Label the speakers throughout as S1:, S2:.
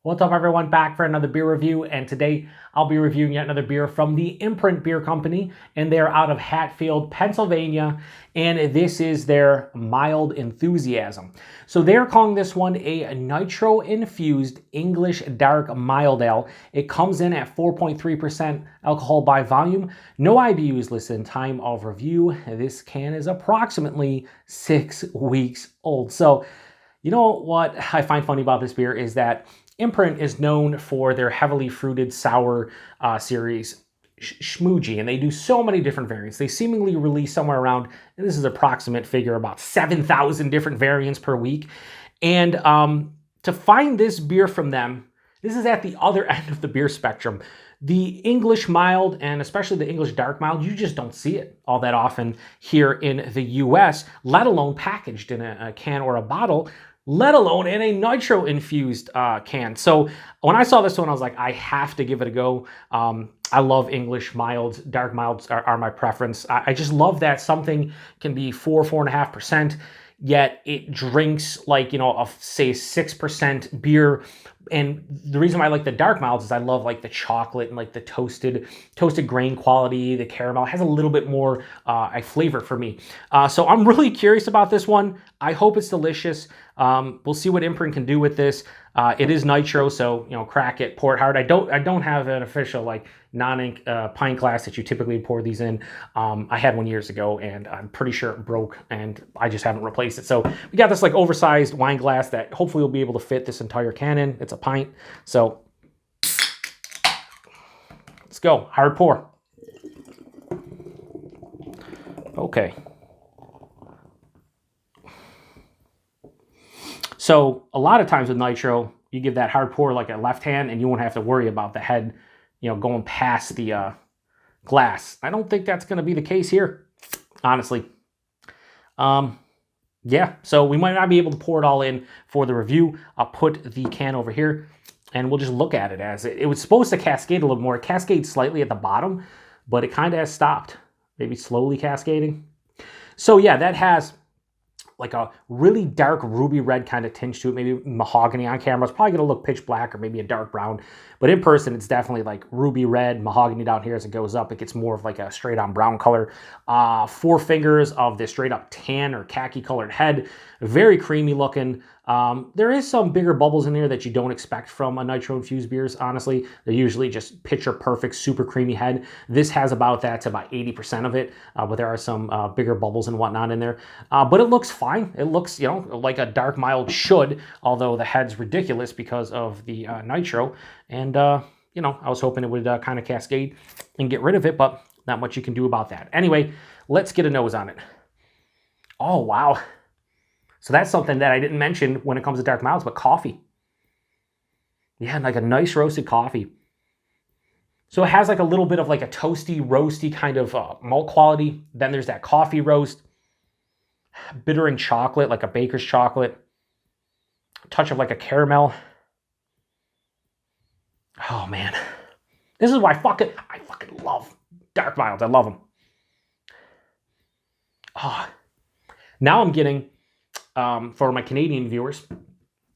S1: What's up, everyone? Back for another beer review, and today I'll be reviewing yet another beer from the Imprint Beer Company, and they're out of Hatfield, Pennsylvania, and this is their Mild Enthusiasm. So they're calling this one a Nitro-Infused English Dark Mild Ale. It comes in at 4.3% alcohol by volume. No IBUs listed in time of review. This can is approximately 6 weeks old. So, you know what I find funny about this beer is that Imprint is known for their heavily fruited sour series, Schmoojie, and they do so many different variants. They seemingly release somewhere around, and this is an approximate figure, about 7,000 different variants per week. And to find this beer from them, this is at the other end of the beer spectrum. The English mild, and especially the English dark mild, you just don't see it all that often here in the US, let alone packaged in a can or a bottle, let alone in a nitro-infused can. So when I saw this one, I was like, I have to give it a go. I love English milds. Dark milds are my preference. I just love that something can be 4.5%, yet it drinks like, say 6% beer. And the reason why I like the dark milds is I love like the chocolate and like the toasted grain quality. The caramel has a little bit more flavor for me. So I'm really curious about this one. I hope it's delicious. We'll see what Imprint can do with this. It is nitro, so crack it, pour it hard. I don't have an official like non-ink pint glass that you typically pour these in. I had one years ago, and I'm pretty sure it broke, and I just haven't replaced it. So we got this like oversized wine glass that hopefully will be able to fit this entire can in. It's a pint, so let's go. Hard pour. Okay. So a lot of times with nitro, you give that hard pour like a left hand, and you won't have to worry about the head, going past the glass. I don't think that's going to be the case here, honestly. Yeah, so we might not be able to pour it all in for the review. I'll put the can over here, and we'll just look at it as it was supposed to cascade a little more. It cascades slightly at the bottom, but it kind of has stopped, maybe slowly cascading. So yeah, that has like a really dark ruby red kind of tinge to it, maybe mahogany. On camera it's probably going to look pitch black or maybe a dark brown, but in person it's definitely like ruby red, mahogany down here. As it goes up, it gets more of like a straight on brown color. 4 fingers of the straight up tan or khaki colored head, very creamy looking. There is some bigger bubbles in here that you don't expect from a nitro-infused beers, honestly. They're usually just picture perfect, super creamy head. This has about that to about 80% of it, but there are some bigger bubbles and whatnot in there. But it looks fine. It looks, like a dark mild should, although the head's ridiculous because of the nitro. And, I was hoping it would kind of cascade and get rid of it, but not much you can do about that. Anyway, let's get a nose on it. Oh, wow. So that's something that I didn't mention when it comes to dark milds, but coffee. Yeah, like a nice roasted coffee. So it has like a little bit of like a toasty, roasty kind of malt quality. Then there's that coffee roast. Bitter and chocolate, like a baker's chocolate. A touch of like a caramel. Oh, man. This is why I fucking love dark milds. I love them. Oh. Now I'm getting... for my Canadian viewers,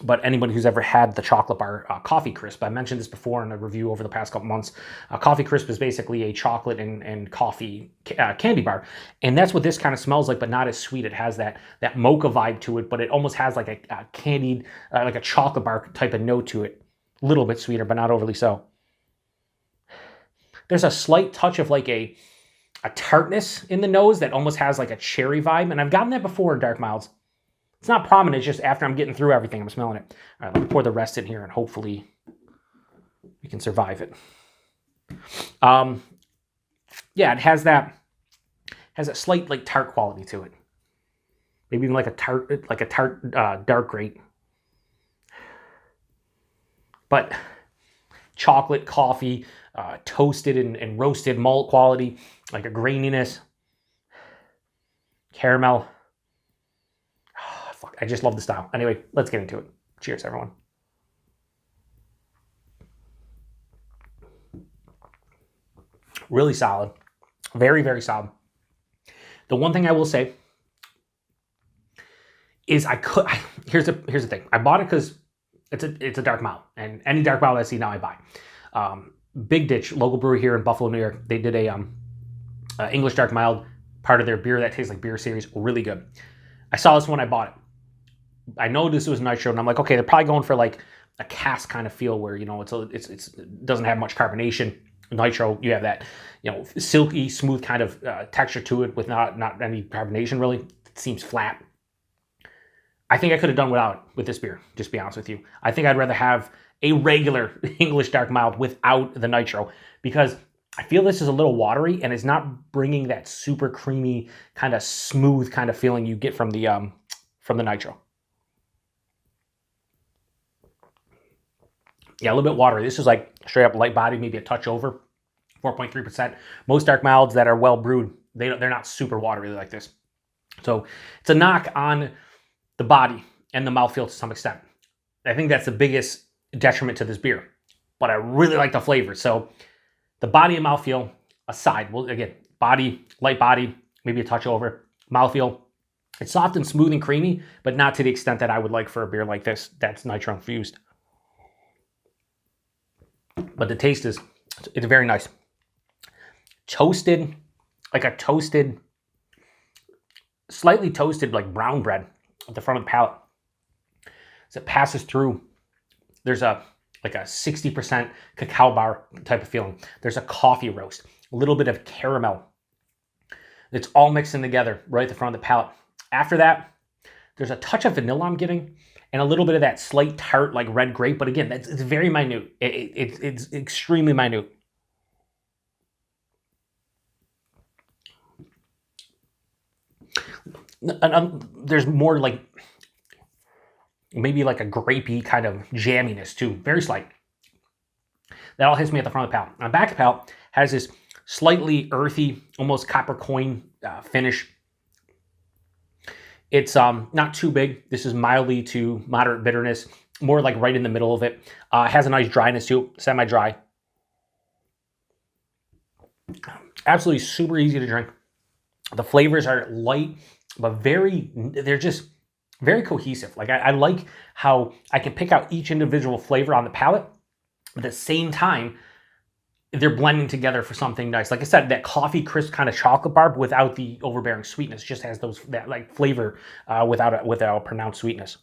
S1: but anybody who's ever had the chocolate bar Coffee Crisp. I mentioned this before in a review over the past couple months. Coffee Crisp is basically a chocolate and coffee candy bar, and that's what this kind of smells like, but not as sweet. It has that mocha vibe to it, but it almost has like a candied, like a chocolate bar type of note to it. A little bit sweeter, but not overly so. There's a slight touch of like a tartness in the nose that almost has like a cherry vibe, and I've gotten that before in dark milds. It's not prominent, it's just after I'm getting through everything, I'm smelling it. All right, let me pour the rest in here, and hopefully we can survive it. Yeah, it has that slight like tart quality to it. Maybe even like a tart dark grape. But chocolate, coffee, toasted and roasted malt quality, like a graininess, caramel. I just love the style. Anyway, let's get into it. Cheers, everyone. Really solid. Very, very solid. The one thing I will say is here's the thing. I bought it because it's a dark mild, and any dark mild I see now I buy. Big Ditch, local brewery here in Buffalo, New York. They did a English dark mild, part of their beer that tastes like beer series, really good. I saw this when I bought it. I know this was Nitro, and I'm like, okay, they're probably going for like a cask kind of feel where, you know, it doesn't have much carbonation. Nitro, you have that, you know, silky, smooth kind of texture to it with not any carbonation really. It seems flat. I think I could have done without it with this beer, just to be honest with you. I think I'd rather have a regular English dark mild without the Nitro, because I feel this is a little watery and it's not bringing that super creamy, kind of smooth kind of feeling you get from the Nitro. Yeah, a little bit watery. This is like straight up light body, maybe a touch over, 4.3%. Most dark milds that are well brewed, they're not super watery like this. So it's a knock on the body and the mouthfeel to some extent. I think that's the biggest detriment to this beer. But I really like the flavor. So the body and mouthfeel aside, well, again, body, light body, maybe a touch over. Mouthfeel, it's soft and smooth and creamy, but not to the extent that I would like for a beer like this that's Nitro-Infused. But the taste it's very nice. Toasted, like a toasted, slightly toasted like brown bread at the front of the palate. As it passes through, there's like a 60% cacao bar type of feeling. There's a coffee roast, a little bit of caramel. It's all mixed in together right at the front of the palate. After that, there's a touch of vanilla I'm getting, and a little bit of that slight tart like red grape. But again, it's very minute. It's extremely minute. There's more like maybe like a grapey kind of jamminess too, very slight. That all hits me at the front of the palate. On the back of the palate has this slightly earthy, almost copper coin finish. It's not too big. This is mildly to moderate bitterness, more like right in the middle of it. It has a nice dryness too, semi-dry. Absolutely super easy to drink. The flavors are light, but they're just very cohesive. Like I like how I can pick out each individual flavor on the palate. At the same time, they're blending together for something nice. Like I said, that coffee crisp kind of chocolate bar without the overbearing sweetness, just has that like flavor without a pronounced sweetness.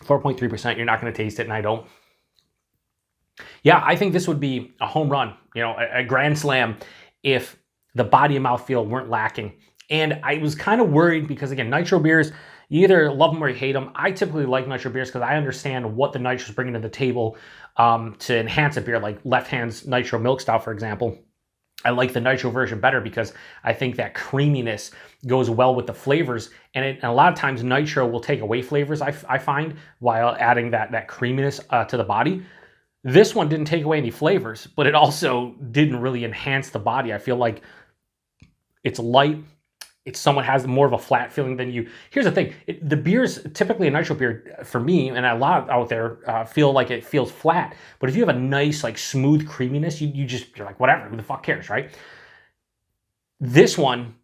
S1: 4.3%, you're not going to taste it, and I don't. Yeah, I think this would be a home run, you know, a grand slam if the body and mouthfeel weren't lacking. And I was kind of worried because, again, Nitro beers, you either love them or you hate them. I typically like Nitro beers because I understand what the Nitro is bringing to the table to enhance a beer, like Left Hand's Nitro Milk Stout, for example. I like the Nitro version better because I think that creaminess goes well with the flavors. And a lot of times Nitro will take away flavors, I find, while adding that creaminess to the body. This one didn't take away any flavors, but it also didn't really enhance the body. I feel like it's light. It's somewhat has more of a flat feeling than you. Here's the thing. The beers, typically a Nitro beer, for me, and a lot out there, feel like it feels flat. But if you have a nice, like, smooth creaminess, you're like, whatever, who the fuck cares, right? This one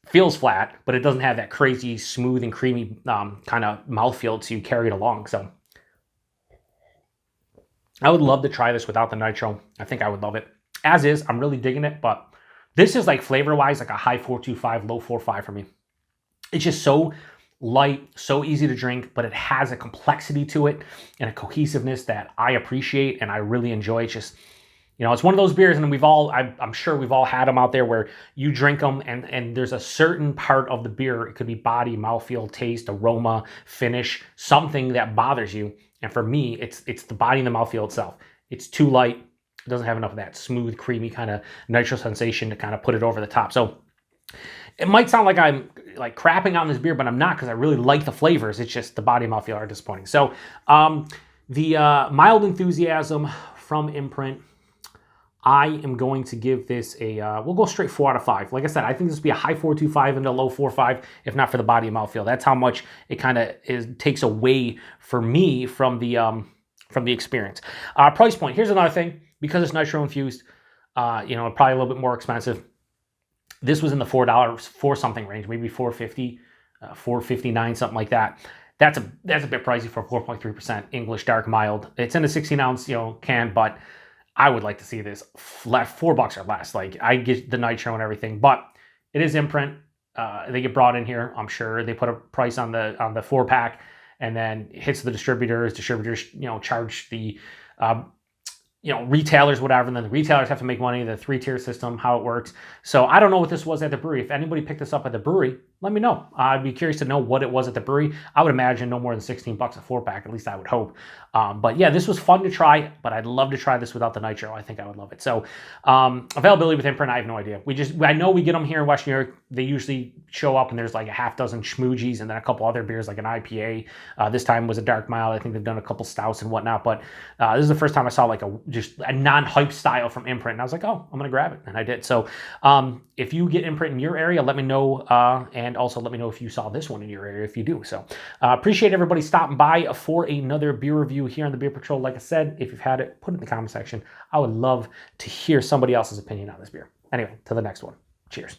S1: feels flat, but it doesn't have that crazy, smooth and creamy kind of mouthfeel to carry it along. So I would love to try this without the Nitro. I think I would love it. As is, I'm really digging it, but this is like flavor-wise like a high 4.25, low 4.5 for me. It's just so light, so easy to drink, but it has a complexity to it and a cohesiveness that I appreciate and I really enjoy. It's just, you know, it's one of those beers, and I'm sure we've all had them out there where you drink them and there's a certain part of the beer, it could be body, mouthfeel, taste, aroma, finish, something that bothers you. And for me, it's the body and the mouthfeel itself. It's too light. It doesn't have enough of that smooth, creamy kind of Nitro sensation to kind of put it over the top. So it might sound like I'm like crapping on this beer, but I'm not, because I really like the flavors. It's just the body and mouthfeel are disappointing. So the mild enthusiasm from Imprint, I am going to give this we'll go straight 4 out of 5. Like I said, I think this would be a high 4.25 and a low 4.5, if not for the body and mouthfeel. That's how much it kind of takes away for me from the experience. Price point, here's another thing. Because it's Nitro-Infused, you know, probably a little bit more expensive. This was in the $4 something range, maybe $4.50, $4.59, something like that. that's a bit pricey for 4.3% English dark mild. It's in a 16-ounce can, but I would like to see this $4 or less. Like, I get the Nitro and everything, but it is Imprint. They get brought in here. I'm sure they put a price on the 4-pack, and then it hits the distributors. Distributors charge the retailers, whatever, and then the retailers have to make money, the 3-tier system, how it works. So I don't know what this was at the brewery. If anybody picked this up at the brewery, let me know. I'd be curious to know what it was at the brewery. I would imagine no more than $16 a 4-pack, at least I would hope. But yeah, this was fun to try, but I'd love to try this without the Nitro. I think I would love it. So availability with Imprint, I have no idea. I know we get them here in West New York. They usually show up and there's like a half dozen schmoogies and then a couple other beers like an IPA. This time was a dark mild. I think they've done a couple stouts and whatnot, but this is the first time I saw like just a non-hype style from Imprint, and I was like, oh, I'm gonna grab it, and I did. So if you get Imprint in your area, let me know, and also let me know if you saw this one in your area if you do. So appreciate everybody stopping by for another beer review here on the Beer Patrol. Like I said, if you've had it, put it in the comment section. I would love to hear somebody else's opinion on this beer. Anyway, to the next one. Cheers.